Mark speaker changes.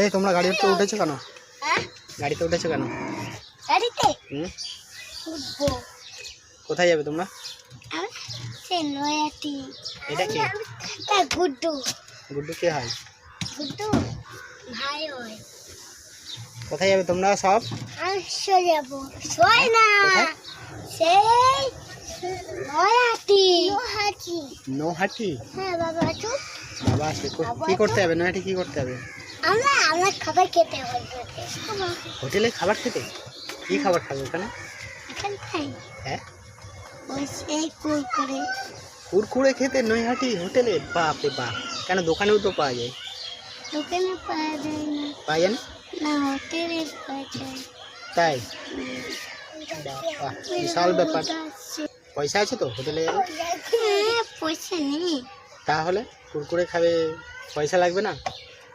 Speaker 1: এই তোমরা গাড়িতে উঠেছো কেন? গাড়িতে উঠেছো কেন?
Speaker 2: গাড়িতে
Speaker 1: উঠবো। কোথায় যাবে তোমরা? এটা কি?
Speaker 2: গুড্ডু।
Speaker 1: গুড্ডু কে হয়?
Speaker 2: গুড্ডু ভাই হয়।
Speaker 1: কোথায় যাবে তোমরা সব?
Speaker 2: আমি যাবো সই না সেই নহাটি।
Speaker 1: নৌহাটি?
Speaker 2: হ্যাঁ বাবা চুপ।
Speaker 1: বাবা আসবে। কি করতে হবে নৌহাটি? কি করতে হবে?
Speaker 2: আমরা খাবার খেতে হবে।
Speaker 1: হোটেলে খাবার খেতে? কি খাবার খাবে ওখানে?
Speaker 2: এখানে খাই।
Speaker 1: হ্যাঁ
Speaker 2: ওই সেই কুরকুরে।
Speaker 1: কুরকুরে খেতে নৈহাটি হোটেলে? বাপ রে বাপ। কেন দোকানেও তো পাওয়া যায়।
Speaker 2: দোকানে পাওয়া যায় না।
Speaker 1: পাওয়া যায় না?
Speaker 2: না হোটেলে পাওয়া যায়।
Speaker 1: তাই? বাবা বিশাল ব্যাপার। পয়সা আছে তো হোটেলে যাবে?
Speaker 2: পয়সা নেই।
Speaker 1: তাহলে কুরকুরে খাবে, পয়সা লাগবে না?